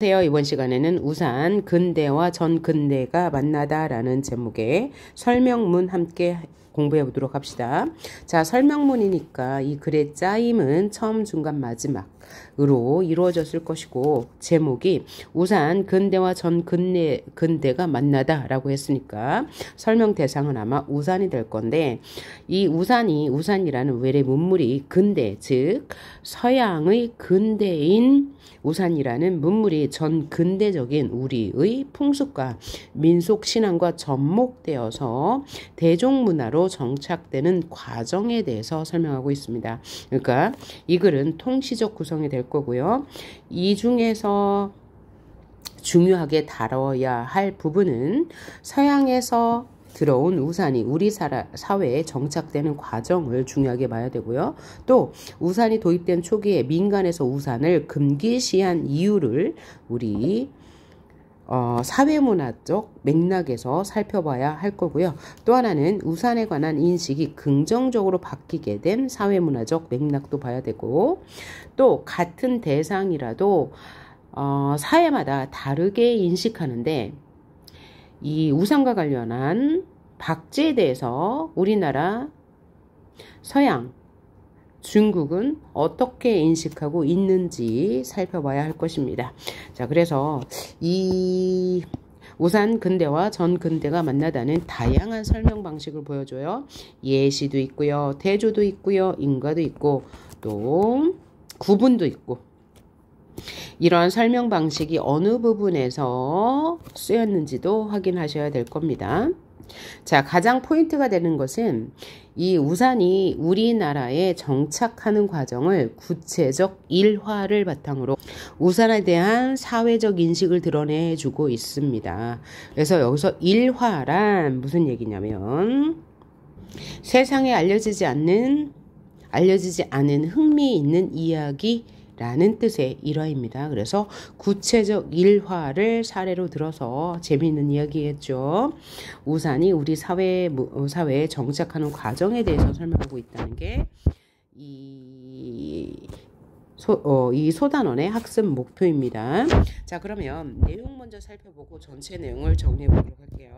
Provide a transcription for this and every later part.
안녕하세요. 이번 시간에는 우산 근대와 전근대가 만나다라는 제목의 설명문 함께 공부해 보도록 합시다. 자, 설명문이니까 이 글의 짜임은 처음, 중간, 마지막으로 이루어졌을 것이고, 제목이 우산 근대와 전근대가 만나다라고 했으니까 설명 대상은 아마 우산이 될 건데, 이 우산이라는 외래 문물이 근대, 즉 서양의 근대인 우산이라는 문물이 전 근대적인 우리의 풍습과 민속 신앙과 접목되어서 대중문화로 정착되는 과정에 대해서 설명하고 있습니다. 그러니까 이 글은 통시적 구성이 될 거고요. 이 중에서 중요하게 다뤄야 할 부분은 서양에서 들어온 우산이 우리 사회에 정착되는 과정을 중요하게 봐야 되고요. 또 우산이 도입된 초기에 민간에서 우산을 금기시한 이유를 우리 사회문화적 맥락에서 살펴봐야 할 거고요. 또 하나는 우산에 관한 인식이 긍정적으로 바뀌게 된 사회문화적 맥락도 봐야 되고, 또 같은 대상이라도 사회마다 다르게 인식하는데 이 우산과 관련한 박제에 대해서 우리나라, 서양, 중국은 어떻게 인식하고 있는지 살펴봐야 할 것입니다. 자, 그래서 이 우산 근대와 전근대가 만나다는 다양한 설명 방식을 보여줘요. 예시도 있고요, 대조도 있고요, 인과도 있고, 또 구분도 있고. 이러한 설명 방식이 어느 부분에서 쓰였는지도 확인하셔야 될 겁니다. 자, 가장 포인트가 되는 것은 이 우산이 우리나라에 정착하는 과정을 구체적 일화를 바탕으로 우산에 대한 사회적 인식을 드러내주고 있습니다. 그래서 여기서 일화란 무슨 얘기냐면 세상에 알려지지 않은 흥미있는 이야기 라는 뜻의 일화입니다. 그래서 구체적 일화를 사례로 들어서 재미있는 이야기겠죠. 우산이 우리 사회에 정착하는 과정에 대해서 설명하고 있다는 게 이 소단원의 학습 목표입니다. 자, 그러면 내용 먼저 살펴보고 전체 내용을 정리해 보도록 할게요.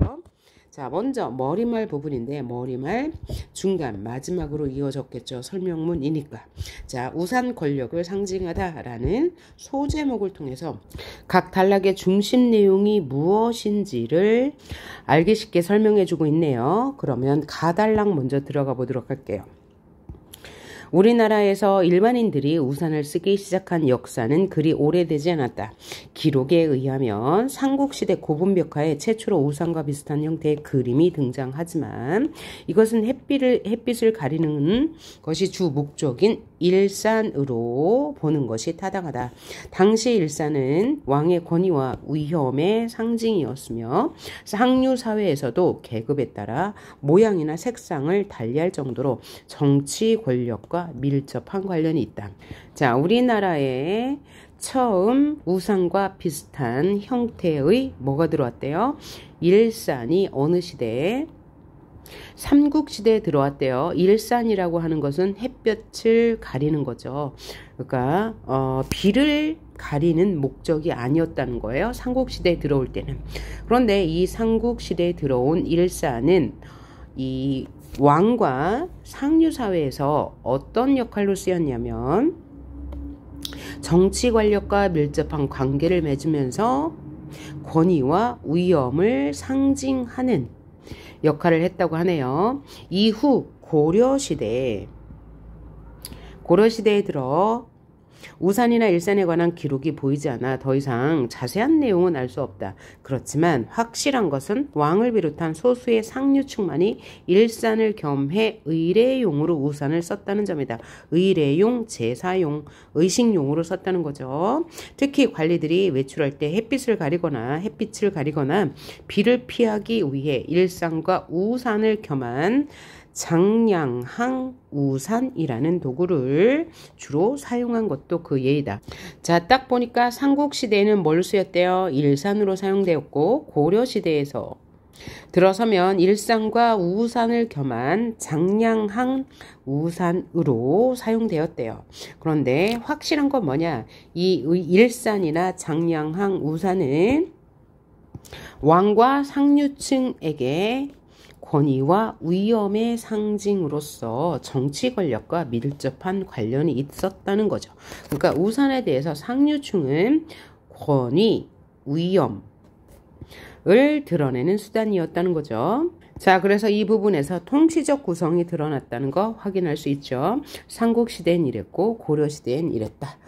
자, 먼저 머리말 부분인데 머리말 중간 마지막으로 이어졌겠죠. 설명문이니까. 자, 우산 권력을 상징하다라는 소제목을 통해서 각 단락의 중심 내용이 무엇인지를 알기 쉽게 설명해 주고 있네요. 그러면 가단락 먼저 들어가 보도록 할게요. 우리나라에서 일반인들이 우산을 쓰기 시작한 역사는 그리 오래되지 않았다. 기록에 의하면 삼국시대 고분벽화에 최초로 우산과 비슷한 형태의 그림이 등장하지만 이것은 햇빛을 가리는 것이 주 목적인 일산으로 보는 것이 타당하다. 당시 일산은 왕의 권위와 위엄의 상징이었으며 상류 사회에서도 계급에 따라 모양이나 색상을 달리할 정도로 정치 권력과 밀접한 관련이 있다. 자, 우리나라에 처음 우산과 비슷한 형태의 뭐가 들어왔대요? 일산이 어느 시대에? 삼국시대에 들어왔대요. 일산이라고 하는 것은 햇볕을 가리는 거죠. 그러니까 비를 가리는 목적이 아니었다는 거예요. 삼국시대에 들어올 때는. 그런데 이 삼국시대에 들어온 일산은 이 왕과 상류사회에서 어떤 역할로 쓰였냐면 정치 권력과 밀접한 관계를 맺으면서 권위와 위엄을 상징하는 역할을 했다고 하네요. 이후 고려시대에 들어 우산이나 일산에 관한 기록이 보이지 않아 더 이상 자세한 내용은 알 수 없다. 그렇지만 확실한 것은 왕을 비롯한 소수의 상류층만이 일산을 겸해 의례용으로 우산을 썼다는 점이다. 의례용, 제사용, 의식용으로 썼다는 거죠. 특히 관리들이 외출할 때 햇빛을 가리거나 비를 피하기 위해 일산과 우산을 겸한 장량항 우산이라는 도구를 주로 사용한 것도 그 예이다. 자, 딱 보니까 삼국시대에는 뭘 쓰였대요? 일산으로 사용되었고 고려시대에서 들어서면 일산과 우산을 겸한 장량항 우산으로 사용되었대요. 그런데 확실한 건 뭐냐? 이 일산이나 장량항 우산은 왕과 상류층에게 권위와 위엄의 상징으로서 정치 권력과 밀접한 관련이 있었다는 거죠. 그러니까 우산에 대해서 상류층은 권위, 위엄을 드러내는 수단이었다는 거죠. 자, 그래서 이 부분에서 통치적 구성이 드러났다는 거 확인할 수 있죠. 삼국시대엔 이랬고 고려시대엔 이랬다.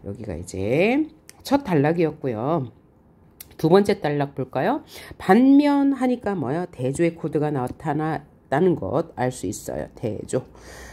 여기가 이제 첫 단락이었고요. 두 번째 단락 볼까요? 반면하니까 뭐요? 대조의 코드가 나타났다는 것 알 수 있어요. 대조.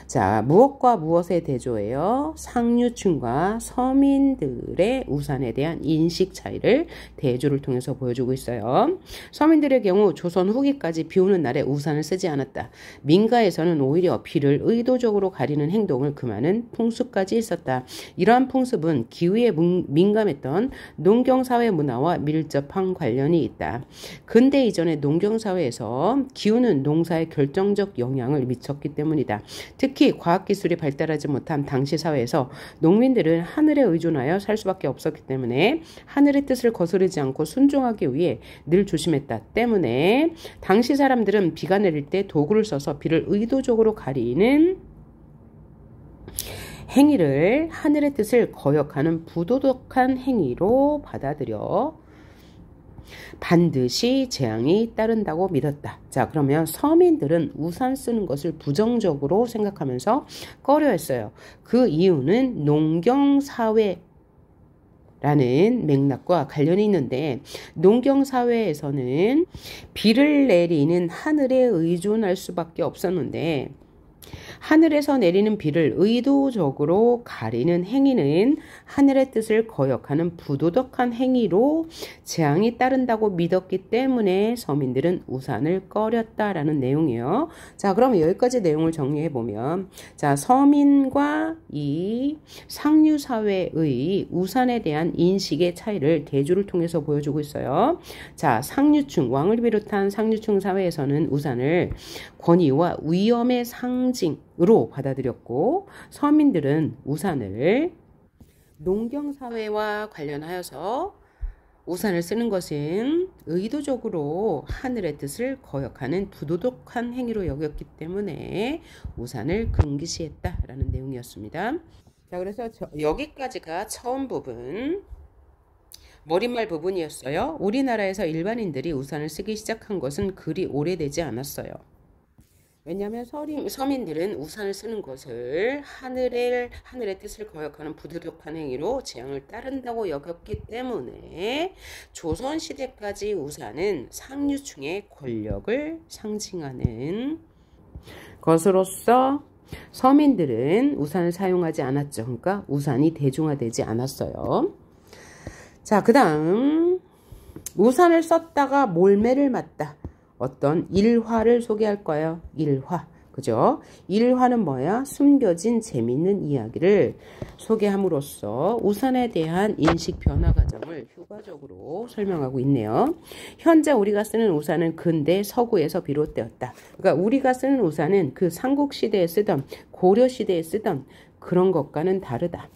자, 무엇과 무엇의 대조예요? 상류층과 서민들의 우산에 대한 인식 차이를 대조를 통해서 보여주고 있어요. 서민들의 경우 조선 후기까지 비 오는 날에 우산을 쓰지 않았다. 민가에서는 오히려 비를 의도적으로 가리는 행동을 금하는 풍습까지 있었다. 이러한 풍습은 기후에 민감했던 농경사회 문화와 밀접한 관련이 있다. 근대 이전의 농경사회에서 기후는 농사에 결정적 영향을 미쳤기 때문이다. 특히 과학기술이 발달하지 못한 당시 사회에서 농민들은 하늘에 의존하여 살 수밖에 없었기 때문에 하늘의 뜻을 거스르지 않고 순종하기 위해 늘 조심했다. 때문에 당시 사람들은 비가 내릴 때 도구를 써서 비를 의도적으로 가리는 행위를 하늘의 뜻을 거역하는 부도덕한 행위로 받아들여 반드시 재앙이 따른다고 믿었다. 자, 그러면 서민들은 우산 쓰는 것을 부정적으로 생각하면서 꺼려했어요. 그 이유는 농경사회라는 맥락과 관련이 있는데 농경사회에서는 비를 내리는 하늘에 의존할 수밖에 없었는데 하늘에서 내리는 비를 의도적으로 가리는 행위는 하늘의 뜻을 거역하는 부도덕한 행위로 재앙이 따른다고 믿었기 때문에 서민들은 우산을 꺼렸다라는 내용이에요. 자, 그러면 여기까지 내용을 정리해 보면, 자, 서민과 이 상류 사회의 우산에 대한 인식의 차이를 대조를 통해서 보여주고 있어요. 자, 상류층, 왕을 비롯한 상류층 사회에서는 우산을 권위와 위엄의 상징으로 받아들였고 서민들은 우산을 농경사회와 관련하여서 우산을 쓰는 것은 의도적으로 하늘의 뜻을 거역하는 부도덕한 행위로 여겼기 때문에 우산을 금기시했다라는 내용이었습니다. 자, 그래서 여기까지가 처음 부분. 머릿말 부분이었어요. 우리나라에서 일반인들이 우산을 쓰기 시작한 것은 그리 오래되지 않았어요. 왜냐하면 서민들은 우산을 쓰는 것을 하늘의 뜻을 거역하는 부도덕한 행위로 재앙을 따른다고 여겼기 때문에 조선시대까지 우산은 상류층의 권력을 상징하는 것으로서 서민들은 우산을 사용하지 않았죠. 그러니까 우산이 대중화되지 않았어요. 자, 그 다음 우산을 썼다가 몰매를 맞다. 어떤 일화를 소개할 거예요. 일화. 그죠? 일화는 뭐야? 숨겨진 재미있는 이야기를 소개함으로써 우산에 대한 인식 변화 과정을 효과적으로 설명하고 있네요. 현재 우리가 쓰는 우산은 근대 서구에서 비롯되었다. 그러니까 우리가 쓰는 우산은 그 삼국시대에 쓰던 고려시대에 쓰던 그런 것과는 다르다.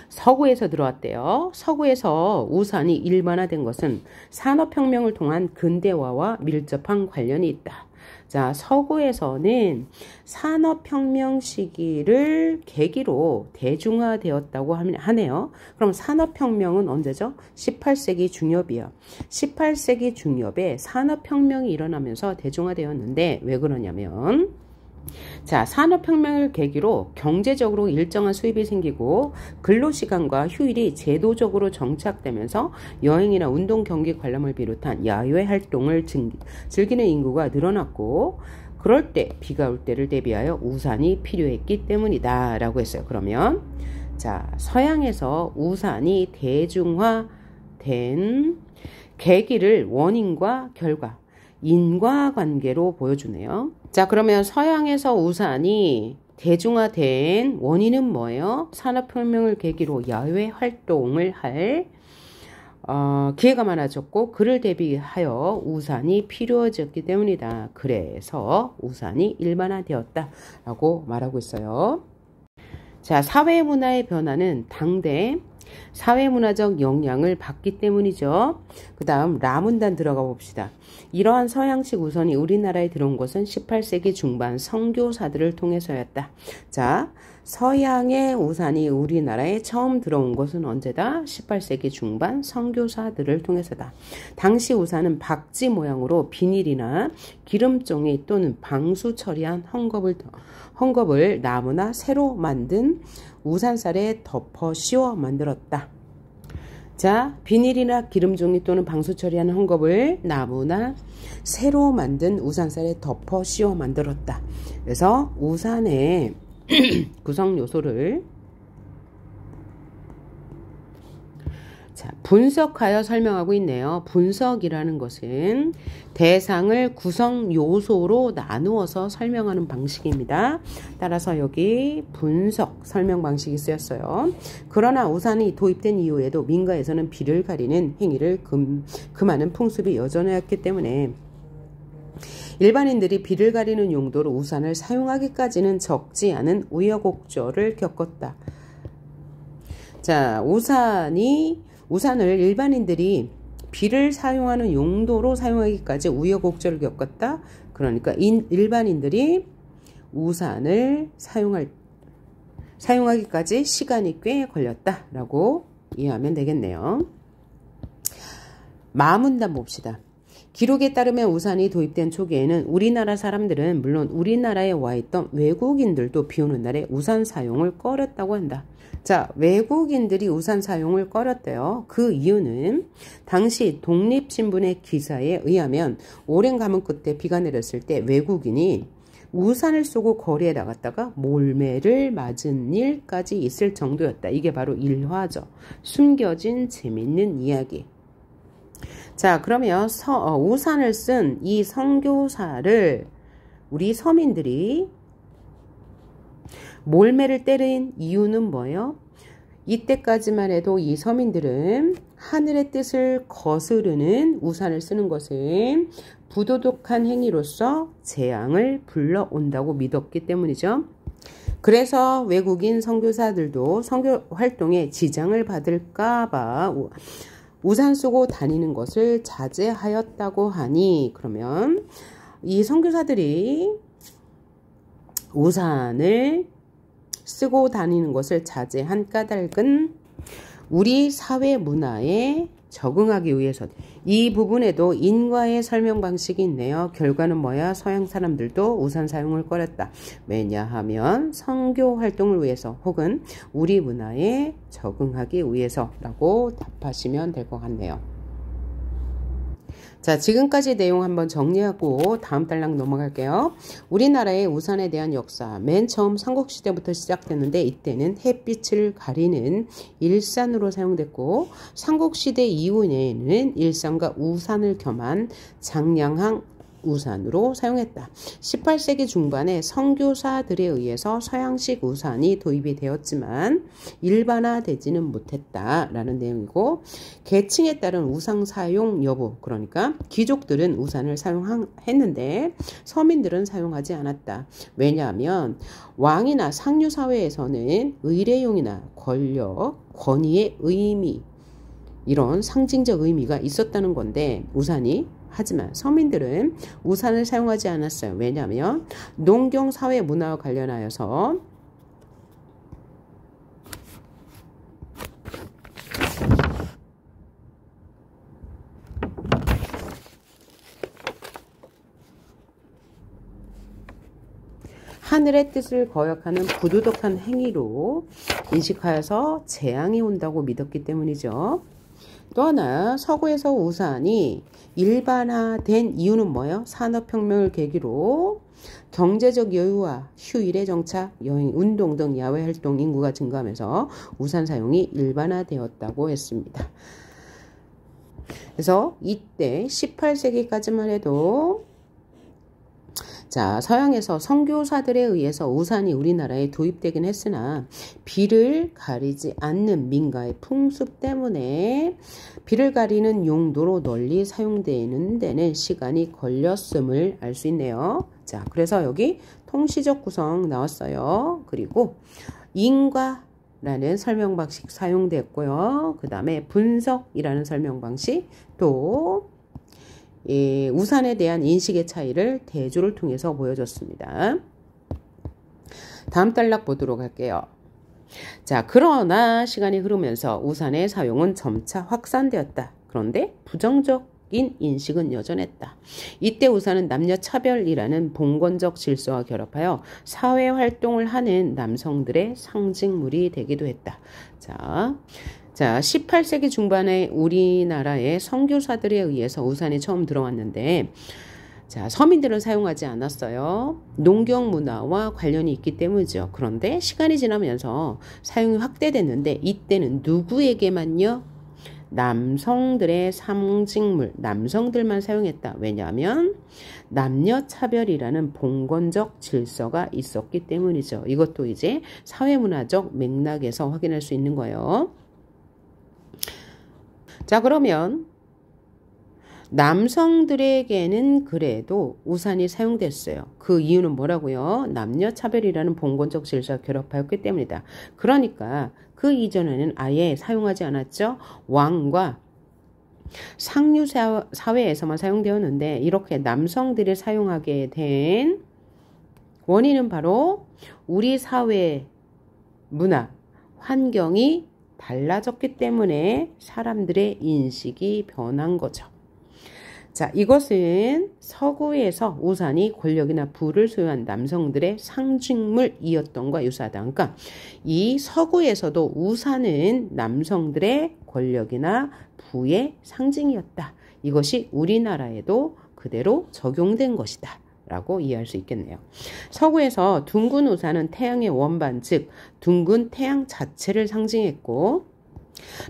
서구에서 들어왔대요. 서구에서 우산이 일반화된 것은 산업혁명을 통한 근대화와 밀접한 관련이 있다. 자, 서구에서는 산업혁명 시기를 계기로 대중화되었다고 하네요. 그럼 산업혁명은 언제죠? 18세기 중엽이요. 18세기 중엽에 산업혁명이 일어나면서 대중화되었는데 왜 그러냐면 자, 산업혁명을 계기로 경제적으로 일정한 수입이 생기고 근로시간과 휴일이 제도적으로 정착되면서 여행이나 운동, 경기 관람을 비롯한 야외 활동을 즐기는 인구가 늘어났고 그럴 때 비가 올 때를 대비하여 우산이 필요했기 때문이다 라고 했어요. 그러면 자, 서양에서 우산이 대중화된 계기를 원인과 결과 인과관계로 보여주네요. 자, 그러면 서양에서 우산이 대중화된 원인은 뭐예요? 산업혁명을 계기로 야외 활동을 할 기회가 많아졌고 그를 대비하여 우산이 필요해졌기 때문이다. 그래서 우산이 일반화되었다라고 말하고 있어요. 자, 사회문화의 변화는 당대 사회문화적 영향을 받기 때문이죠. 그 다음 라문단 들어가 봅시다. 이러한 서양식 우산이 우리나라에 들어온 것은 18세기 중반 선교사들을 통해서였다. 자, 서양의 우산이 우리나라에 처음 들어온 것은 언제다? 18세기 중반 선교사들을 통해서다. 당시 우산은 박쥐 모양으로 비닐이나 기름종이 또는 방수 처리한 헝겊을 나무나 새로 만든 우산살에 덮어 씌워 만들었다. 자, 비닐이나 기름종이 또는 방수 처리한 헝겊을 나무나 새로 만든 우산살에 덮어 씌워 만들었다. 그래서 우산의 구성 요소를 분석하여 설명하고 있네요. 분석이라는 것은 대상을 구성 요소로 나누어서 설명하는 방식입니다. 따라서 여기 분석 설명 방식이 쓰였어요. 그러나 우산이 도입된 이후에도 민가에서는 비를 가리는 행위를 금하는 풍습이 여전했기 때문에 일반인들이 비를 가리는 용도로 우산을 사용하기까지는 적지 않은 우여곡절을 겪었다. 자, 우산을 일반인들이 비를 사용하는 용도로 사용하기까지 우여곡절을 겪었다. 그러니까 일반인들이 우산을 사용하기까지 시간이 꽤 걸렸다라고 이해하면 되겠네요. 마문단 봅시다. 기록에 따르면 우산이 도입된 초기에는 우리나라 사람들은 물론 우리나라에 와 있던 외국인들도 비 오는 날에 우산 사용을 꺼렸다고 한다. 자, 외국인들이 우산 사용을 꺼렸대요. 그 이유는 당시 독립신문의 기사에 의하면 오랜 가뭄 끝에 비가 내렸을 때 외국인이 우산을 쏘고 거리에 나갔다가 몰매를 맞은 일까지 있을 정도였다. 이게 바로 일화죠. 숨겨진 재밌는 이야기. 자, 그러면 우산을 쓴 이 선교사를 우리 서민들이 몰매를 때린 이유는 뭐예요? 이때까지만 해도 이 서민들은 하늘의 뜻을 거스르는 우산을 쓰는 것은 부도덕한 행위로서 재앙을 불러온다고 믿었기 때문이죠. 그래서 외국인 선교사들도 선교 활동에 지장을 받을까봐 우산 쓰고 다니는 것을 자제하였다고 하니, 그러면 이 선교사들이 우산을 쓰고 다니는 것을 자제한 까닭은 우리 사회 문화에 적응하기 위해서. 이 부분에도 인과의 설명 방식이 있네요. 결과는 뭐야? 서양 사람들도 우산 사용을 꺼렸다. 왜냐하면 선교 활동을 위해서 혹은 우리 문화에 적응하기 위해서라고 답하시면 될 것 같네요. 자, 지금까지 내용 한번 정리하고 다음 단락 넘어갈게요. 우리나라의 우산에 대한 역사, 맨 처음 삼국시대부터 시작됐는데 이때는 햇빛을 가리는 일산으로 사용됐고, 삼국시대 이후에는 일산과 우산을 겸한 장량항 우산으로 사용했다. 18세기 중반에 선교사들에 의해서 서양식 우산이 도입이 되었지만 일반화되지는 못했다라는 내용이고, 계층에 따른 우산 사용 여부, 그러니까 귀족들은 우산을 사용했는데 서민들은 사용하지 않았다. 왜냐하면 왕이나 상류사회에서는 의례용이나 권력, 권위의 의미, 이런 상징적 의미가 있었다는 건데 하지만 서민들은 우산을 사용하지 않았어요. 왜냐하면 농경 사회 문화와 관련하여서 하늘의 뜻을 거역하는 부도덕한 행위로 인식하여서 재앙이 온다고 믿었기 때문이죠. 또 하나, 서구에서 우산이 일반화된 이유는 뭐예요? 산업혁명을 계기로 경제적 여유와 휴일의 정착, 여행, 운동 등 야외 활동 인구가 증가하면서 우산 사용이 일반화되었다고 했습니다. 그래서 이때 18세기까지만 해도 자, 서양에서 선교사들에 의해서 우산이 우리나라에 도입되긴 했으나 비를 가리지 않는 민가의 풍습 때문에 비를 가리는 용도로 널리 사용되는 데는 시간이 걸렸음을 알 수 있네요. 자, 그래서 여기 통시적 구성 나왔어요. 그리고 인과라는 설명 방식 사용됐고요. 그 다음에 분석이라는 설명 방식, 또 우산에 대한 인식의 차이를 대조를 통해서 보여줬습니다. 다음 단락 보도록 할게요. 자, 그러나 시간이 흐르면서 우산의 사용은 점차 확산되었다. 그런데 부정적인 인식은 여전했다. 이때 우산은 남녀 차별이라는 봉건적 질서와 결합하여 사회 활동을 하는 남성들의 상징물이 되기도 했다. 자, 18세기 중반에 우리나라의 선교사들에 의해서 우산이 처음 들어왔는데, 자, 서민들은 사용하지 않았어요. 농경 문화와 관련이 있기 때문이죠. 그런데 시간이 지나면서 사용이 확대됐는데, 이때는 누구에게만요? 남성들의 상징물, 남성들만 사용했다. 왜냐하면 남녀차별이라는 봉건적 질서가 있었기 때문이죠. 이것도 이제 사회문화적 맥락에서 확인할 수 있는 거예요. 자, 그러면 남성들에게는 그래도 우산이 사용됐어요. 그 이유는 뭐라고요? 남녀차별이라는 봉건적 질서가 결합하였기 때문이다. 그러니까 그 이전에는 아예 사용하지 않았죠. 왕과 상류 사회에서만 사용되었는데 이렇게 남성들이 사용하게 된 원인은 바로 우리 사회 문화, 환경이 달라졌기 때문에 사람들의 인식이 변한 거죠. 자, 이것은 서구에서 우산이 권력이나 부를 소유한 남성들의 상징물이었던과 유사하다. 그러니까 이 서구에서도 우산은 남성들의 권력이나 부의 상징이었다. 이것이 우리나라에도 그대로 적용된 것이다. 라고 이해할 수 있겠네요. 서구에서 둥근 우산은 태양의 원반, 즉 둥근 태양 자체를 상징했고,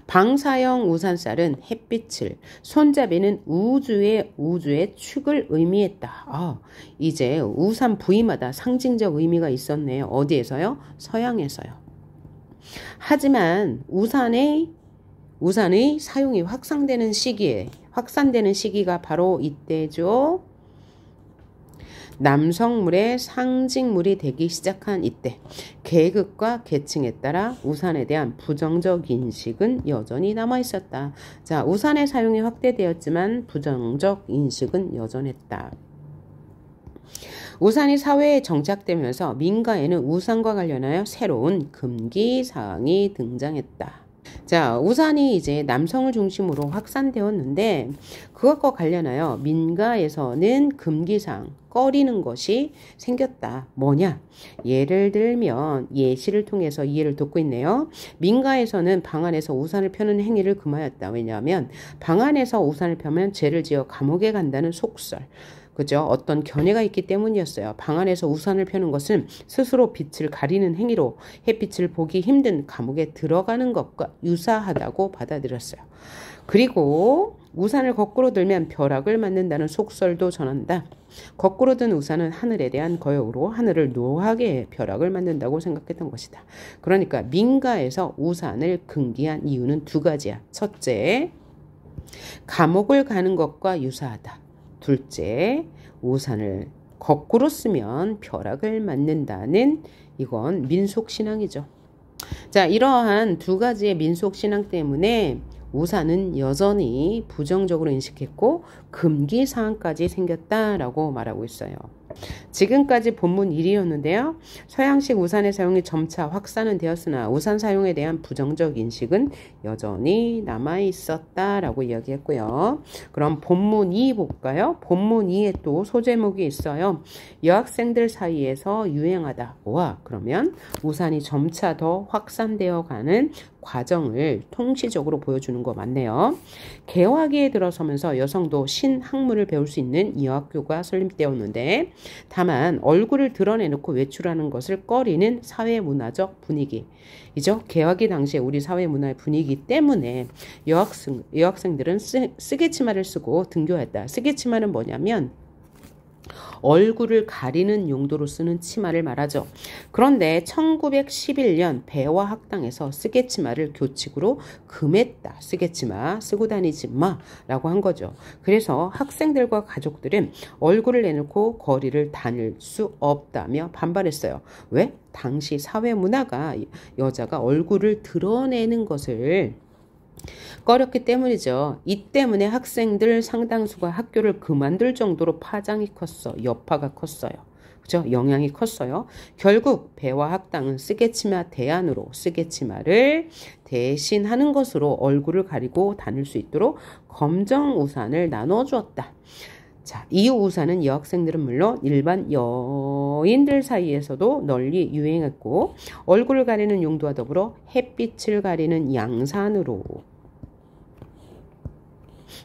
방사형 우산살은 햇빛을, 손잡이는 우주의 축을 의미했다. 이제 우산 부위마다 상징적 의미가 있었네요. 어디에서요? 서양에서요. 하지만 우산의 사용이 확산되는 시기가 바로 이때죠. 남성물의 상징물이 되기 시작한 이때, 계급과 계층에 따라 우산에 대한 부정적 인식은 여전히 남아있었다. 자, 우산의 사용이 확대되었지만 부정적 인식은 여전했다. 우산이 사회에 정착되면서 민가에는 우산과 관련하여 새로운 금기사항이 등장했다. 자, 우산이 이제 남성을 중심으로 확산되었는데 그것과 관련하여 민가에서는 금기사항, 꺼리는 것이 생겼다. 뭐냐? 예를 들면 예시를 통해서 이해를 돕고 있네요. 민가에서는 방 안에서 우산을 펴는 행위를 금하였다. 왜냐하면 방 안에서 우산을 펴면 죄를 지어 감옥에 간다는 속설. 그죠? 어떤 견해가 있기 때문이었어요. 방 안에서 우산을 펴는 것은 스스로 빛을 가리는 행위로 햇빛을 보기 힘든 감옥에 들어가는 것과 유사하다고 받아들였어요. 그리고 우산을 거꾸로 들면 벼락을 맞는다는 속설도 전한다. 거꾸로 든 우산은 하늘에 대한 거역으로 하늘을 노하게 벼락을 맞는다고 생각했던 것이다. 그러니까 민가에서 우산을 금기한 이유는 두 가지야. 첫째, 감옥을 가는 것과 유사하다. 둘째, 우산을 거꾸로 쓰면 벼락을 맞는다는 이건 민속신앙이죠. 자, 이러한 두 가지의 민속신앙 때문에 우산은 여전히 부정적으로 인식했고 금기사항까지 생겼다라고 말하고 있어요. 지금까지 본문 1이었는데요. 서양식 우산의 사용이 점차 확산은 되었으나 우산 사용에 대한 부정적 인식은 여전히 남아있었다라고 이야기했고요. 그럼 본문 2 볼까요? 본문 2에 또 소제목이 있어요. 여학생들 사이에서 유행하다. 와, 그러면 우산이 점차 더 확산되어 가는 과정을 통시적으로 보여주는 거 맞네요. 개화기에 들어서면서 여성도 신학문을 배울 수 있는 여학교가 설립되었는데 다만 얼굴을 드러내놓고 외출하는 것을 꺼리는 사회문화적 분위기이죠. 개화기 당시에 우리 사회문화의 분위기 때문에 여학생들은 쓰개치마를 쓰고 등교했다. 쓰개치마는 뭐냐면 얼굴을 가리는 용도로 쓰는 치마를 말하죠. 그런데 1911년 배화 학당에서 쓰개치마를 교칙으로 금했다. 쓰개치마 쓰고 다니지 마 라고 한 거죠. 그래서 학생들과 가족들은 얼굴을 내놓고 거리를 다닐 수 없다며 반발했어요. 왜? 당시 사회 문화가 여자가 얼굴을 드러내는 것을 꺼렸기 때문이죠. 이 때문에 학생들 상당수가 학교를 그만둘 정도로 파장이 컸어. 여파가 컸어요. 그죠? 영향이 컸어요. 결국 배화 학당은 쓰개치마 대안으로 쓰개치마를 대신하는 것으로 얼굴을 가리고 다닐 수 있도록 검정 우산을 나눠주었다. 자, 이 우산은 여학생들은 물론 일반 여인들 사이에서도 널리 유행했고 얼굴을 가리는 용도와 더불어 햇빛을 가리는 양산으로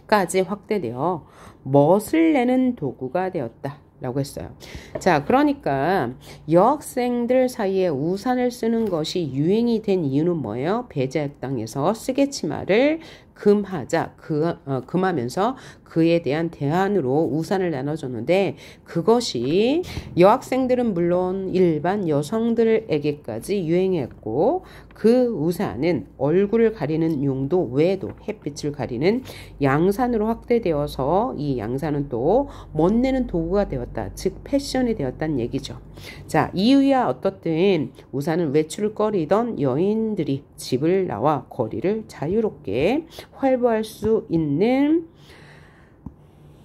까지 확대되어 멋을 내는 도구가 되었다 라고 했어요. 자, 그러니까 여학생들 사이에 우산을 쓰는 것이 유행이 된 이유는 뭐예요? 배제학당에서 쓰개치마를 금하면서 그에 대한 대안으로 우산을 나눠줬는데 그것이 여학생들은 물론 일반 여성들에게까지 유행했고 그 우산은 얼굴을 가리는 용도 외에도 햇빛을 가리는 양산으로 확대되어서 이 양산은 또 멋내는 도구가 되었다. 즉 패션이 되었다는 얘기죠. 자, 이유야 어떻든 우산은 외출을 꺼리던 여인들이 집을 나와 거리를 자유롭게 활보할 수 있는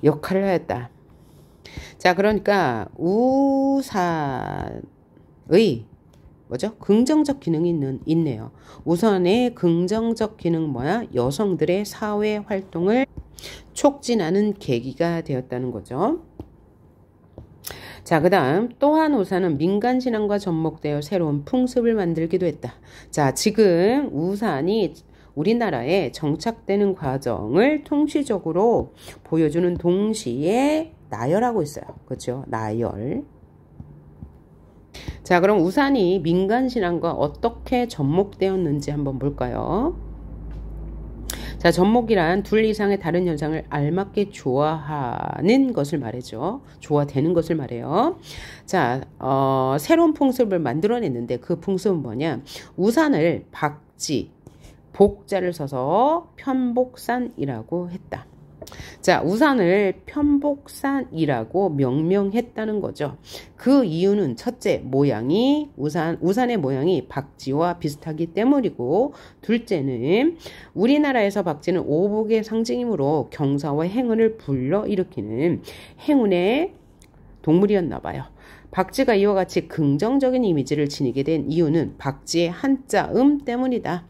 역할을 하였다. 자, 그러니까 우산의 긍정적 기능이 있네요. 우산의 긍정적 기능 뭐야? 여성들의 사회 활동을 촉진하는 계기가 되었다는 거죠. 자, 그 다음 또한 우산은 민간신앙과 접목되어 새로운 풍습을 만들기도 했다. 자, 지금 우산이 우리나라에 정착되는 과정을 통시적으로 보여주는 동시에 나열하고 있어요. 그렇죠? 나열. 자, 그럼 우산이 민간신앙과 어떻게 접목되었는지 한번 볼까요? 자, 접목이란 둘 이상의 다른 현상을 알맞게 조화하는 것을 말해죠. 조화되는 것을 말해요. 자, 새로운 풍습을 만들어냈는데 그 풍습은 뭐냐? 우산을 박지, 복자를 써서 편복산이라고 했다. 자, 우산을 편복산이라고 명명했다는 거죠. 그 이유는 첫째, 우산의 모양이 박쥐와 비슷하기 때문이고, 둘째는 우리나라에서 박쥐는 오복의 상징이므로 경사와 행운을 불러일으키는 행운의 동물이었나 봐요. 박쥐가 이와 같이 긍정적인 이미지를 지니게 된 이유는 박쥐의 한자음 때문이다.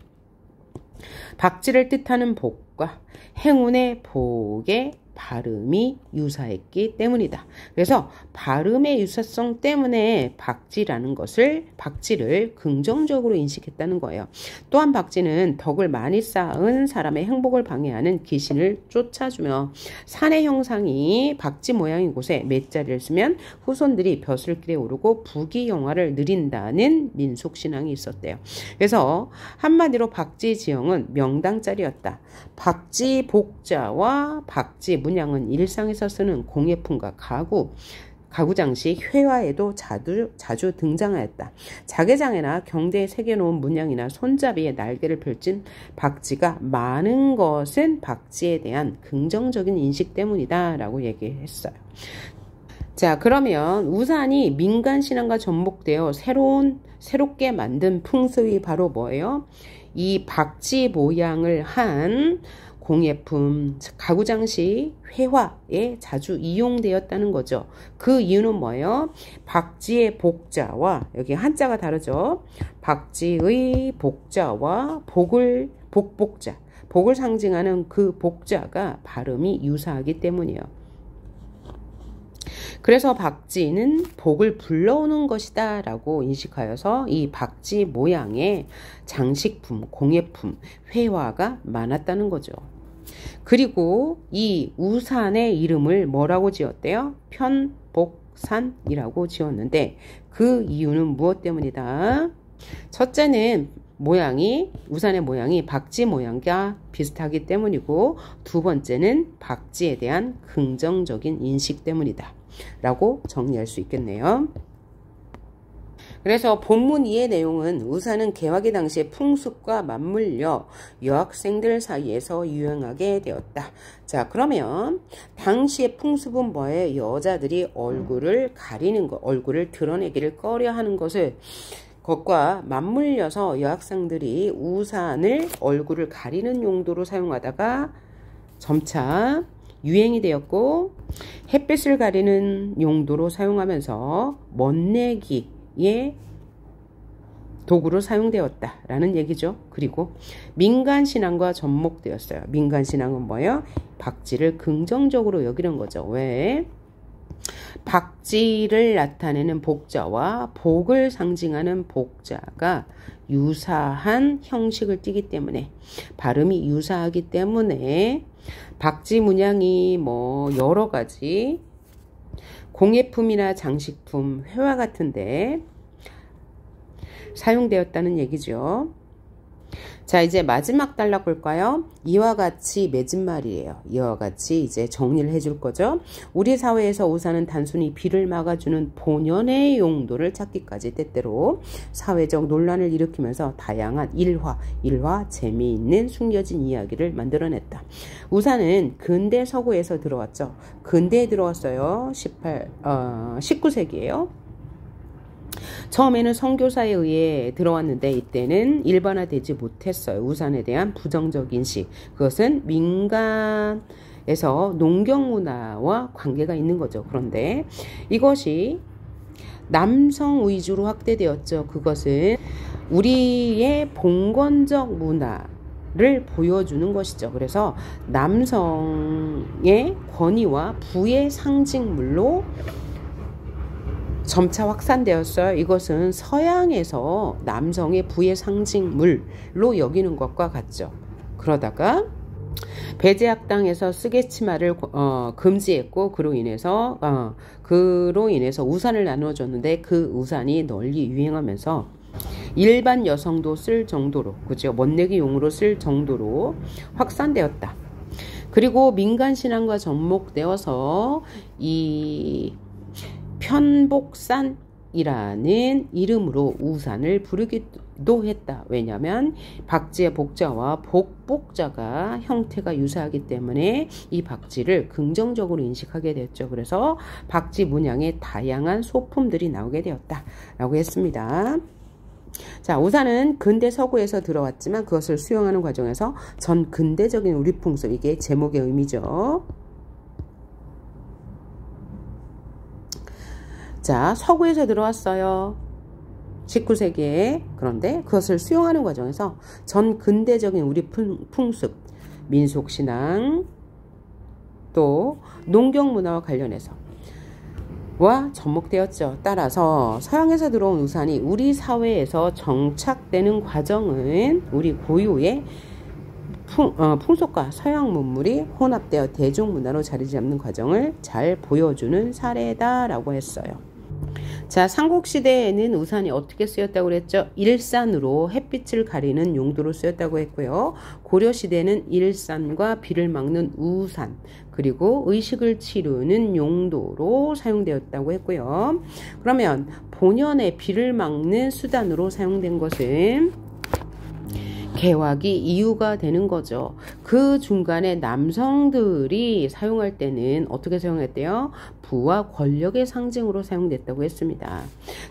박쥐를 뜻하는 복과 행운의 복의 발음이 유사했기 때문이다. 그래서 발음의 유사성 때문에 박쥐를 긍정적으로 인식했다는 거예요. 또한 박쥐는 덕을 많이 쌓은 사람의 행복을 방해하는 귀신을 쫓아주며 산의 형상이 박쥐 모양인 곳에 맷자리를 쓰면 후손들이 벼슬길에 오르고 부귀영화를 누린다는 민속신앙이 있었대요. 그래서 한마디로 박쥐 지형은 명당짜리였다. 박쥐 복자와 박쥐 문양은 일상에서 쓰는 공예품과 가구 장식, 회화에도 자주 등장하였다. 자개장에나 경대에 새겨놓은 문양이나 손잡이에 날개를 펼친 박쥐가 많은 것은 박쥐에 대한 긍정적인 인식 때문이다 라고 얘기했어요. 자, 그러면 우산이 민간신앙과 접목되어 새롭게 만든 풍습이 바로 뭐예요? 이 박쥐 모양을 한 공예품, 가구장식, 회화에 자주 이용되었다는 거죠. 그 이유는 뭐예요? 박쥐의 복자와, 여기 한자가 다르죠. 박쥐의 복자와 복복자, 복을 상징하는 그 복자가 발음이 유사하기 때문이에요. 그래서 박쥐는 복을 불러오는 것이다 라고 인식하여서 이 박쥐 모양의 장식품, 공예품, 회화가 많았다는 거죠. 그리고 이 우산의 이름을 뭐라고 지었대요? 편복산이라고 지었는데 그 이유는 무엇 때문이다? 첫째는 우산의 모양이 박쥐 모양과 비슷하기 때문이고, 두 번째는 박쥐에 대한 긍정적인 인식 때문이다 라고 정리할 수 있겠네요. 그래서 본문 2의 내용은 우산은 개화기 당시의 풍습과 맞물려 여학생들 사이에서 유행하게 되었다. 자, 그러면 당시의 풍습은 뭐예요? 여자들이 얼굴을 가리는 것, 얼굴을 드러내기를 꺼려하는 것과 맞물려서 여학생들이 우산을 얼굴을 가리는 용도로 사용하다가 점차 유행이 되었고, 햇빛을 가리는 용도로 사용하면서 멋내기의 도구로 사용되었다라는 얘기죠. 그리고 민간신앙과 접목되었어요. 민간신앙은 뭐예요? 박쥐를 긍정적으로 여기는 거죠. 왜? 박쥐를 나타내는 복자와 복을 상징하는 복자가 유사한 형식을 띠기 때문에, 발음이 유사하기 때문에 박쥐 문양이 뭐 여러 가지 공예품이나 장식품, 회화 같은데 사용되었다는 얘기죠. 자, 이제 마지막 단락 볼까요? 이와 같이 맺은 말이에요. 이와 같이 이제 정리를 해줄 거죠. 우리 사회에서 우산은 단순히 비를 막아주는 본연의 용도를 찾기까지 때때로 사회적 논란을 일으키면서 다양한 일화 재미있는 숨겨진 이야기를 만들어냈다. 우산은 근대 서구에서 들어왔죠. 근대에 들어왔어요. 19세기예요. 처음에는 선교사에 의해 들어왔는데 이때는 일반화되지 못했어요. 우산에 대한 부정적 인식. 그것은 민간에서 농경 문화와 관계가 있는 거죠. 그런데 이것이 남성 위주로 확대되었죠. 그것은 우리의 봉건적 문화를 보여주는 것이죠. 그래서 남성의 권위와 부의 상징물로 점차 확산되었어요. 이것은 서양에서 남성의 부의 상징물로 여기는 것과 같죠. 그러다가 배제학당에서 쓰개치마를 금지했고, 그로 인해서 우산을 나눠줬는데 그 우산이 널리 유행하면서 일반 여성도 쓸 정도로, 그죠? 멋내기용으로 쓸 정도로 확산되었다. 그리고 민간신앙과 접목되어서 이 편복산이라는 이름으로 우산을 부르기도 했다. 왜냐하면 박쥐의 복자와 복자가 형태가 유사하기 때문에 이 박쥐를 긍정적으로 인식하게 됐죠. 그래서 박쥐 문양의 다양한 소품들이 나오게 되었다라고 했습니다. 자, 우산은 근대 서구에서 들어왔지만 그것을 수용하는 과정에서 전 근대적인 우리 풍습, 이게 제목의 의미죠. 자, 서구에서 들어왔어요. 19세기에. 그런데 그것을 수용하는 과정에서 전 근대적인 우리 풍습, 민속신앙, 또 농경문화와 관련해서 접목되었죠. 따라서 서양에서 들어온 우산이 우리 사회에서 정착되는 과정은 우리 고유의 풍속과 서양 문물이 혼합되어 대중문화로 자리 잡는 과정을 잘 보여주는 사례다라고 했어요. 자, 삼국시대에는 우산이 어떻게 쓰였다고 그랬죠? 일산으로 햇빛을 가리는 용도로 쓰였다고 했고요. 고려시대는 일산과 비를 막는 우산, 그리고 의식을 치르는 용도로 사용되었다고 했고요. 그러면 본연의 비를 막는 수단으로 사용된 것은 개화기 이유가 되는 거죠. 그 중간에 남성들이 사용할 때는 어떻게 사용했대요? 부와 권력의 상징으로 사용됐다고 했습니다.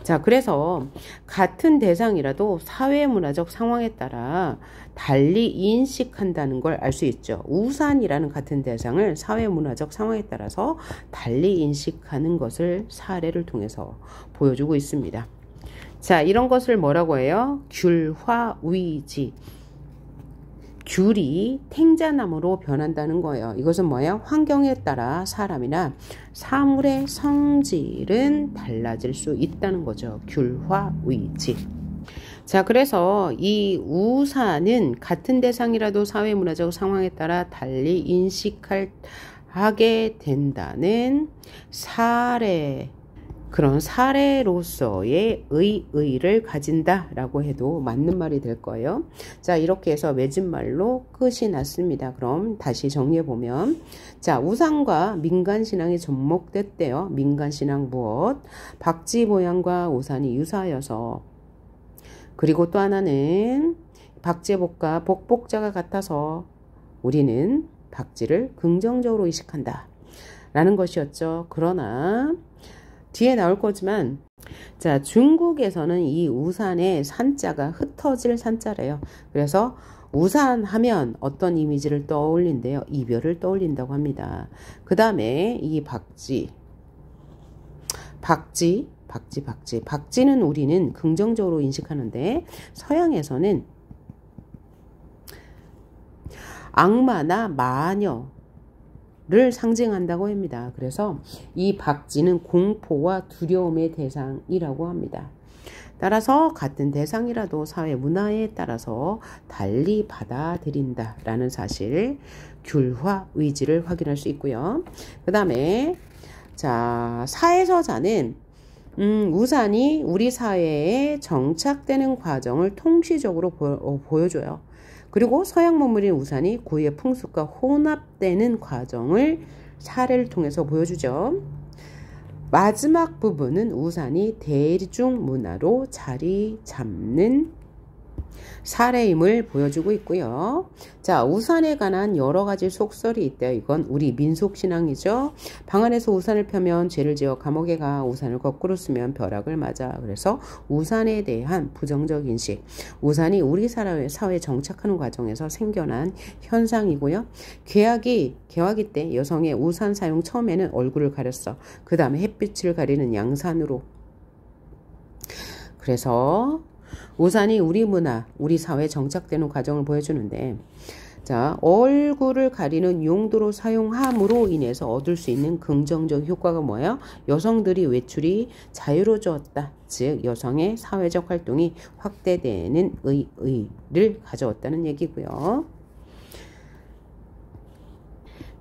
자, 그래서 같은 대상이라도 사회문화적 상황에 따라 달리 인식한다는 걸 알 수 있죠. 우산이라는 같은 대상을 사회문화적 상황에 따라서 달리 인식하는 것을 사례를 통해서 보여주고 있습니다. 자, 이런 것을 뭐라고 해요? 귤화위지. 귤이 탱자나무로 변한다는 거예요. 이것은 뭐예요? 환경에 따라 사람이나 사물의 성질은 달라질 수 있다는 거죠. 귤화위지. 자, 그래서 이 우산은 같은 대상이라도 사회문화적 상황에 따라 달리 인식하게 된다는 사례를 그런 사례로서의 의의를 가진다라고 해도 맞는 말이 될 거예요. 자, 이렇게 해서 맺은말로 끝이 났습니다. 그럼 다시 정리해보면, 자, 우산과 민간신앙이 접목됐대요. 민간신앙 무엇? 박쥐 모양과 우산이 유사하여서. 그리고 또 하나는 박쥐복과 복복자가 같아서 우리는 박쥐를 긍정적으로 의식한다 라는 것이었죠. 그러나 뒤에 나올 거지만, 자, 중국에서는 이 우산의 산자가 흩어질 산자래요. 그래서 우산 하면 어떤 이미지를 떠올린대요? 이별을 떠올린다고 합니다. 그 다음에 이 박쥐는 우리는 긍정적으로 인식하는데, 서양에서는 악마나 마녀를 상징한다고 합니다. 그래서 이 박쥐는 공포와 두려움의 대상이라고 합니다. 따라서 같은 대상이라도 사회 문화에 따라서 달리 받아들인다라는 사실, 귤화 의지를 확인할 수 있고요. 그 다음에 자, 사에서자는 우산이 우리 사회에 정착되는 과정을 통시적으로 보여줘요. 그리고 서양 문물인 우산이 고유의 풍습과 혼합되는 과정을 사례를 통해서 보여주죠. 마지막 부분은 우산이 대중문화로 자리 잡는 사례임을 보여주고 있고요. 자, 우산에 관한 여러 가지 속설이 있대요. 이건 우리 민속신앙이죠. 방 안에서 우산을 펴면 죄를 지어 감옥에 가, 우산을 거꾸로 쓰면 벼락을 맞아. 그래서 우산에 대한 부정적 인식, 우산이 우리 사회에 정착하는 과정에서 생겨난 현상이고요. 개화기 때 여성의 우산 사용, 처음에는 얼굴을 가렸어. 그 다음에 햇빛을 가리는 양산으로. 그래서 우산이 우리 문화, 우리 사회에 정착되는 과정을 보여주는데, 자, 얼굴을 가리는 용도로 사용함으로 인해서 얻을 수 있는 긍정적 효과가 뭐예요? 여성들이 외출이 자유로워졌다. 즉 여성의 사회적 활동이 확대되는 의의를 가져왔다는 얘기고요.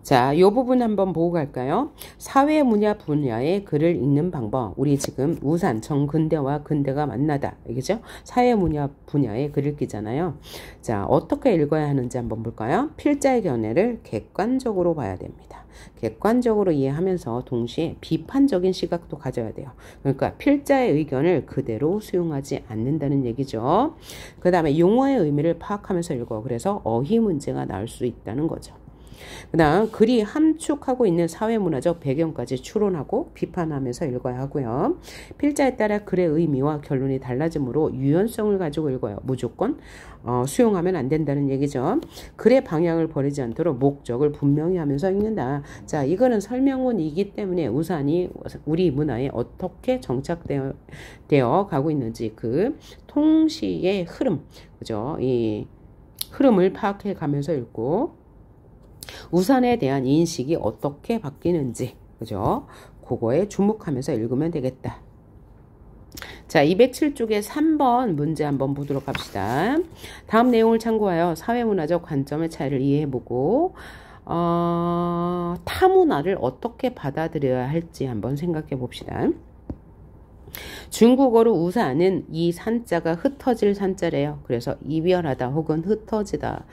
자, 이 부분 한번 보고 갈까요? 사회 문화 분야의 글을 읽는 방법. 우리 지금 우산, 정근대와 근대가 만나다. 알겠죠? 사회 문화 분야의 글 읽기잖아요. 자, 어떻게 읽어야 하는지 한번 볼까요? 필자의 견해를 객관적으로 봐야 됩니다. 객관적으로 이해하면서 동시에 비판적인 시각도 가져야 돼요. 그러니까 필자의 의견을 그대로 수용하지 않는다는 얘기죠. 그 다음에 용어의 의미를 파악하면서 읽어. 그래서 어휘 문제가 나올 수 있다는 거죠. 그 다음 글이 함축하고 있는 사회문화적 배경까지 추론하고 비판하면서 읽어야 하고요. 필자에 따라 글의 의미와 결론이 달라지므로 유연성을 가지고 읽어요. 무조건 수용하면 안 된다는 얘기죠. 글의 방향을 버리지 않도록 목적을 분명히 하면서 읽는다. 자, 이거는 설명문이기 때문에 우산이 우리 문화에 어떻게 정착되어 가고 있는지 그 통시의 흐름, 그죠? 이 흐름을 파악해 가면서 읽고, 우산에 대한 인식이 어떻게 바뀌는지, 그죠? 그거에 주목하면서 읽으면 되겠다. 자, 207쪽에 3번 문제 한번 보도록 합시다. 다음 내용을 참고하여 사회문화적 관점의 차이를 이해해보고 타문화를 어떻게 받아들여야 할지 한번 생각해 봅시다. 중국어로 우산은 이 산자가 흩어질 산자래요. 그래서 이별하다 혹은 흩어지다와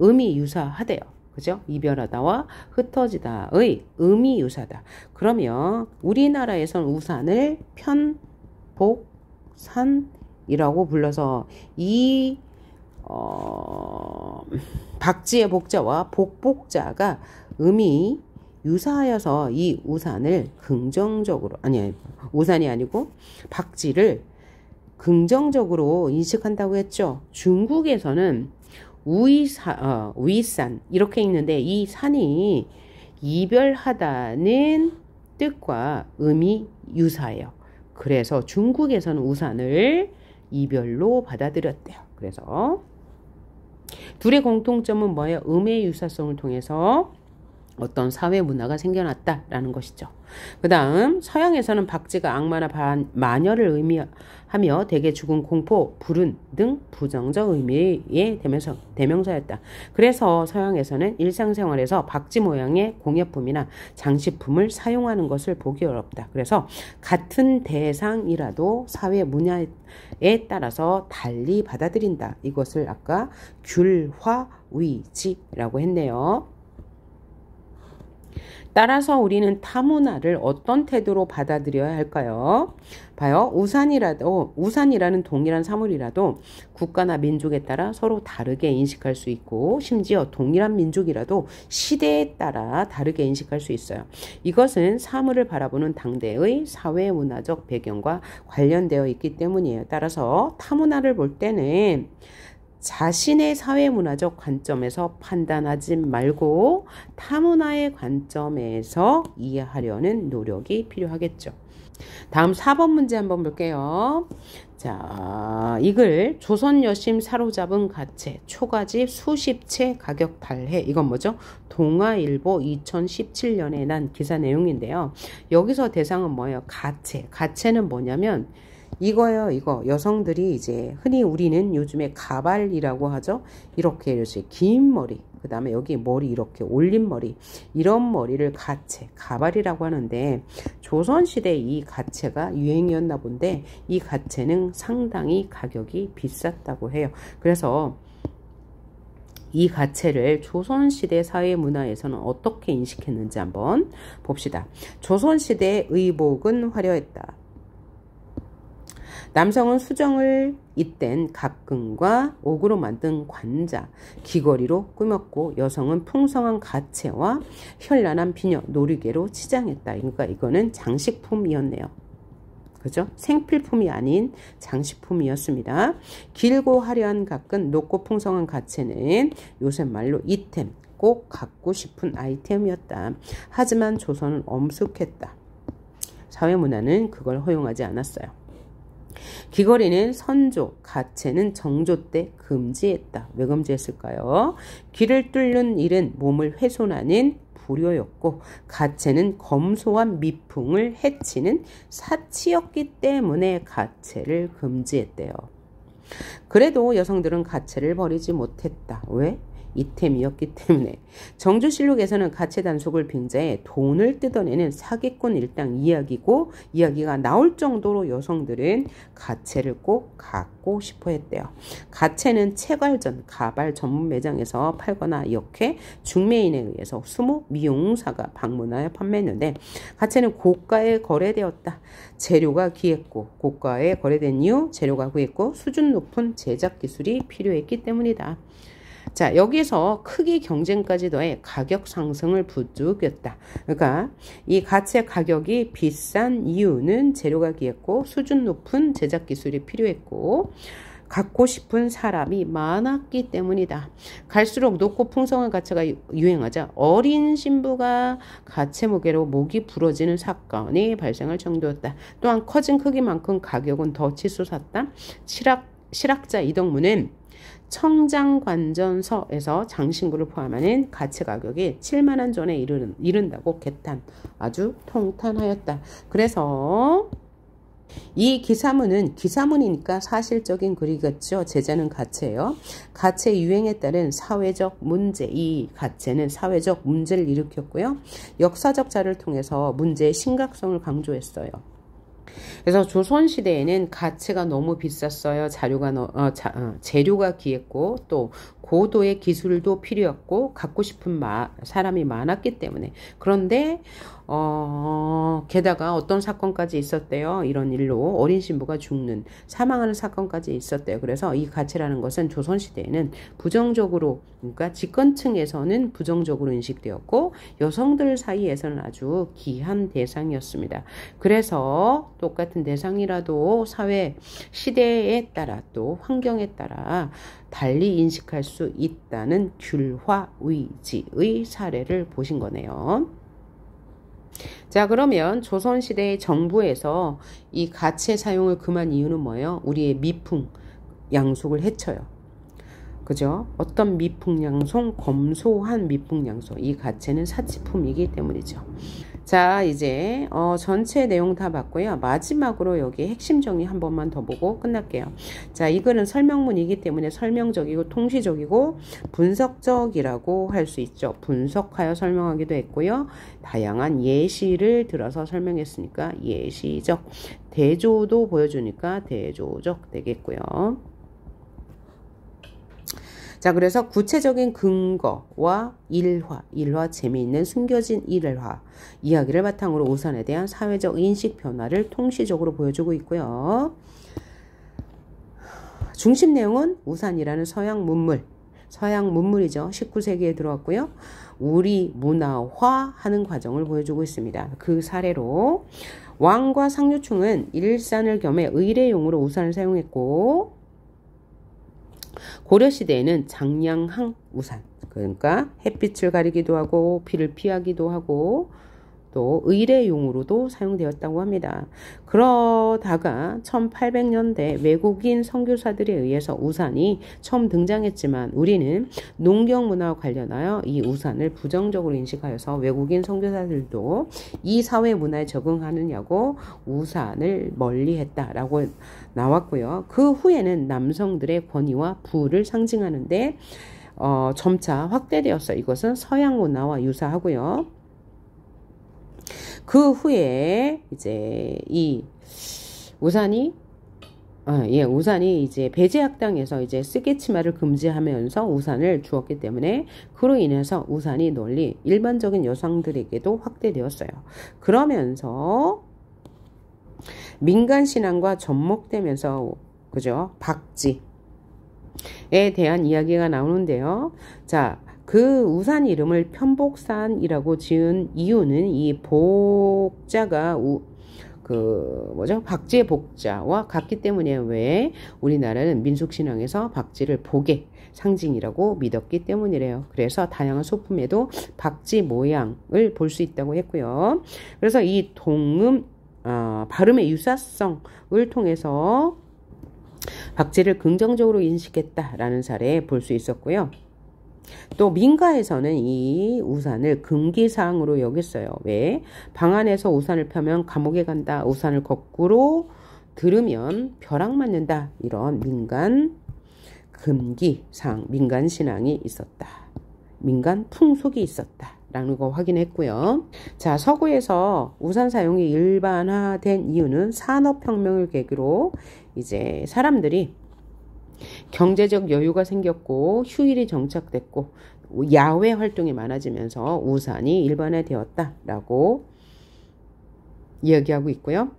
음이 유사하대요. 그죠? 이별하다와 흩어지다의 음이 유사하다. 그러면 우리나라에선 우산을 편복산이라고 불러서 이 박쥐의 복자와 복복자가 음이 유사하여서 이 우산을 긍정적으로, 우산이 아니고 박쥐를 긍정적으로 인식한다고 했죠. 중국에서는 우이산 이렇게 읽는데 이 산이 이별하다는 뜻과 음이 유사해요. 그래서 중국에서는 우산을 이별로 받아들였대요. 그래서 둘의 공통점은 뭐예요? 음의 유사성을 통해서 어떤 사회 문화가 생겨났다라는 것이죠. 그 다음 서양에서는 박쥐가 악마나 마녀를 의미하며 대개 죽은 공포, 불운 등 부정적 의미의 대명사였다. 그래서 서양에서는 일상생활에서 박쥐 모양의 공예품이나 장식품을 사용하는 것을 보기 어렵다. 그래서 같은 대상이라도 사회 문화에 따라서 달리 받아들인다. 이것을 아까 귤화위지라고 했네요. 따라서 우리는 타문화를 어떤 태도로 받아들여야 할까요? 봐요. 우산이라는 동일한 사물이라도 국가나 민족에 따라 서로 다르게 인식할 수 있고 심지어 동일한 민족이라도 시대에 따라 다르게 인식할 수 있어요. 이것은 사물을 바라보는 당대의 사회문화적 배경과 관련되어 있기 때문이에요. 따라서 타문화를 볼 때는 자신의 사회문화적 관점에서 판단하지 말고 타문화의 관점에서 이해하려는 노력이 필요하겠죠. 다음 4번 문제 한번 볼게요. 자, 이글 조선 여심 사로잡은 가채 초가집 수십 채 가격 달해. 이건 뭐죠? 동아일보 2017년에 난 기사 내용인데요. 여기서 대상은 뭐예요? 가채. 가채는 뭐냐면 이거요, 이거. 여성들이 이제 흔히 우리는 요즘에 가발이라고 하죠. 이렇게 긴 머리, 그 다음에 여기 머리 이렇게 올린 머리, 이런 머리를 가채, 가발이라고 하는데 조선시대 이 가채가 유행이었나 본데 이 가채는 상당히 가격이 비쌌다고 해요. 그래서 이 가채를 조선시대 사회문화에서는 어떻게 인식했는지 한번 봅시다. 조선시대의 의복은 화려했다. 남성은 수정을 잇댄 각근과 옥으로 만든 관자, 귀걸이로 꾸몄고 여성은 풍성한 가채와 현란한 비녀, 놀이개로 치장했다. 그러니까 이거는 장식품이었네요. 그죠? 생필품이 아닌 장식품이었습니다. 길고 화려한 각근, 높고 풍성한 가채는 요새 말로 이템, 꼭 갖고 싶은 아이템이었다. 하지만 조선은 엄숙했다. 사회문화는 그걸 허용하지 않았어요. 귀걸이는 선조, 가채는 정조 때 금지했다. 왜 금지했을까요? 귀를 뚫는 일은 몸을 훼손하는 불효였고 가채는 검소한 미풍을 해치는 사치였기 때문에 가채를 금지했대요. 그래도 여성들은 가채를 버리지 못했다. 왜? 이템이었기 때문에. 정주실록에서는 가채 단속을 빙자해 돈을 뜯어내는 사기꾼 일당 이야기가 나올 정도로 여성들은 가채를 꼭 갖고 싶어 했대요. 가채는 채갈전, 가발 전문 매장에서 팔거나 이렇게 중매인에 의해서 수모 미용사가 방문하여 판매했는데 가채는 고가에 거래되었다. 재료가 귀했고 고가에 거래된 이유 재료가 귀했고 수준 높은 제작 기술이 필요했기 때문이다. 자, 여기서 크기 경쟁까지 더해 가격 상승을 부추겼다. 그러니까 이 가채 가격이 비싼 이유는 재료가 귀했고 수준 높은 제작 기술이 필요했고 갖고 싶은 사람이 많았기 때문이다. 갈수록 높고 풍성한 가채가 유행하자 어린 신부가 가채 무게로 목이 부러지는 사건이 발생할 정도였다. 또한 커진 크기만큼 가격은 더 치솟았다. 실학자 이덕무는 청장관전서에서 장신구를 포함하는 가채 가격이 7만원 전에 이른다고 개탄. 아주 통탄하였다. 그래서 이 기사문이니까 사실적인 글이겠죠. 제자는 가채예요. 가채 유행에 따른 사회적 문제, 이 가채는 사회적 문제를 일으켰고요. 역사적 자료를 통해서 문제의 심각성을 강조했어요. 그래서 조선시대에는 가채가 너무 비쌌어요. 재료가 귀했고 또 고도의 기술도 필요했고 갖고 싶은 사람이 많았기 때문에. 그런데 게다가 어떤 사건까지 있었대요. 이런 일로 어린 신부가 사망하는 사건까지 있었대요. 그래서 이 가채라는 것은 조선시대에는 부정적으로, 그러니까 집권층에서는 부정적으로 인식되었고 여성들 사이에서는 아주 귀한 대상이었습니다. 그래서 똑같은 대상이라도 사회 시대에 따라 또 환경에 따라 달리 인식할 수 있다는 귤화위지의 사례를 보신 거네요. 자, 그러면 조선시대의 정부에서 이 가채 사용을 금한 이유는 뭐예요? 우리의 미풍 양속을 해쳐요. 그죠? 어떤 미풍양송, 검소한 미풍양송. 이 가채는 사치품이기 때문이죠. 자, 이제 전체 내용 다 봤고요. 마지막으로 여기 핵심 정리 한 번만 더 보고 끝날게요. 자, 이 글은 설명문이기 때문에 설명적이고 통시적이고 분석적이라고 할 수 있죠. 분석하여 설명하기도 했고요. 다양한 예시를 들어서 설명했으니까 예시적. 대조도 보여주니까 대조적 되겠고요. 자, 그래서 구체적인 근거와 일화 재미있는 숨겨진 일화, 이야기를 바탕으로 우산에 대한 사회적 인식 변화를 통시적으로 보여주고 있고요. 중심 내용은 우산이라는 서양 문물이죠. 19세기에 들어왔고요. 우리 문화화하는 과정을 보여주고 있습니다. 그 사례로 왕과 상류층은 일산을 겸해 의례용으로 우산을 사용했고, 고려시대에는 장량항 우산, 그러니까 햇빛을 가리기도 하고 비를 피하기도 하고 또 의례용으로도 사용되었다고 합니다. 그러다가 1800년대 외국인 선교사들에 의해서 우산이 처음 등장했지만 우리는 농경문화와 관련하여 이 우산을 부정적으로 인식하여서 외국인 선교사들도 이 사회 문화에 적응하느냐고 우산을 멀리했다라고 나왔고요. 그 후에는 남성들의 권위와 부를 상징하는데 점차 확대되었어요. 이것은 서양 문화와 유사하고요. 그 후에 이제 이 우산이 이제 배제학당에서 이제 쓰개치마를 금지하면서 우산을 주었기 때문에 그로 인해서 우산이 널리 일반적인 여성들에게도 확대되었어요. 그러면서 민간 신앙과 접목되면서 그죠? 박지에 대한 이야기가 나오는데요. 자, 그 우산 이름을 편복산이라고 지은 이유는 이 복자가 박지의 복자와 같기 때문에 왜 우리나라는 민속신앙에서 박지를 복의 상징이라고 믿었기 때문이래요. 그래서 다양한 소품에도 박지 모양을 볼 수 있다고 했고요. 그래서 이 발음의 유사성을 통해서 박지를 긍정적으로 인식했다라는 사례 볼 수 있었고요. 또 민가에서는 이 우산을 금기사항으로 여겼어요. 왜? 방 안에서 우산을 펴면 감옥에 간다. 우산을 거꾸로 들으면 벼락 맞는다. 이런 민간 금기사항, 민간 신앙이 있었다. 민간 풍속이 있었다. 라는 거 확인했고요. 자, 서구에서 우산 사용이 일반화된 이유는 산업혁명을 계기로 이제 사람들이 경제적 여유가 생겼고 휴일이 정착됐고 야외 활동이 많아지면서 우산이 일반화되었다라고 이야기하고 있고요.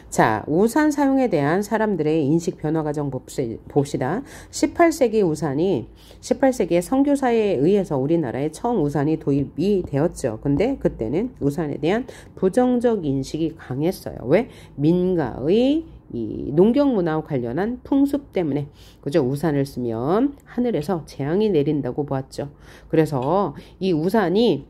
자, 우산 사용에 대한 사람들의 인식 변화 과정 봅시다. 18세기에 선교사에 의해서 우리나라에 처음 우산이 도입이 되었죠. 근데 그때는 우산에 대한 부정적 인식이 강했어요. 왜? 민가의 이 농경 문화와 관련한 풍습 때문에 그죠? 우산을 쓰면 하늘에서 재앙이 내린다고 보았죠. 그래서 이 우산의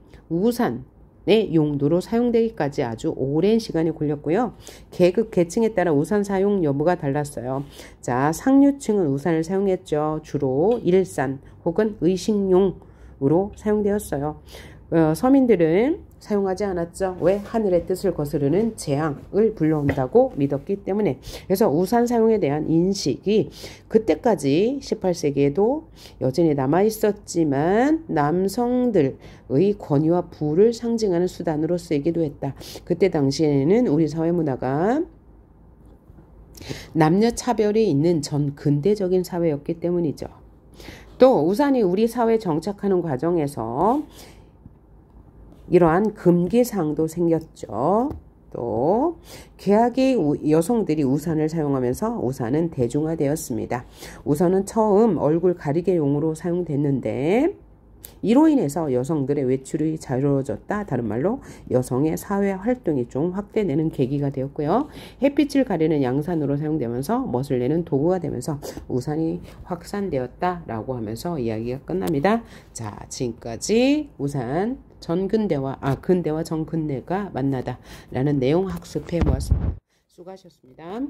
용도로 사용되기까지 아주 오랜 시간이 걸렸고요. 계급 계층에 따라 우산 사용 여부가 달랐어요. 자, 상류층은 우산을 사용했죠. 주로 일산 혹은 의식용으로 사용되었어요. 서민들은 사용하지 않았죠. 왜? 하늘의 뜻을 거스르는 재앙을 불러온다고 믿었기 때문에. 그래서 우산 사용에 대한 인식이 그때까지 18세기에도 여전히 남아있었지만 남성들의 권위와 부를 상징하는 수단으로 쓰이기도 했다. 그때 당시에는 우리 사회 문화가 남녀 차별이 있는 전 근대적인 사회였기 때문이죠. 또 우산이 우리 사회에 정착하는 과정에서 이러한 금기사항도 생겼죠. 또 개화기 여성들이 우산을 사용하면서 우산은 대중화되었습니다. 우산은 처음 얼굴 가리개용으로 사용됐는데 이로 인해서 여성들의 외출이 자유로워졌다. 다른 말로 여성의 사회 활동이 좀 확대되는 계기가 되었고요. 햇빛을 가리는 양산으로 사용되면서 멋을 내는 도구가 되면서 우산이 확산되었다라고 하면서 이야기가 끝납니다. 자, 지금까지 우산 근대와 정근대가 만나다 라는 내용 학습해 보았습니다. 수고하셨습니다.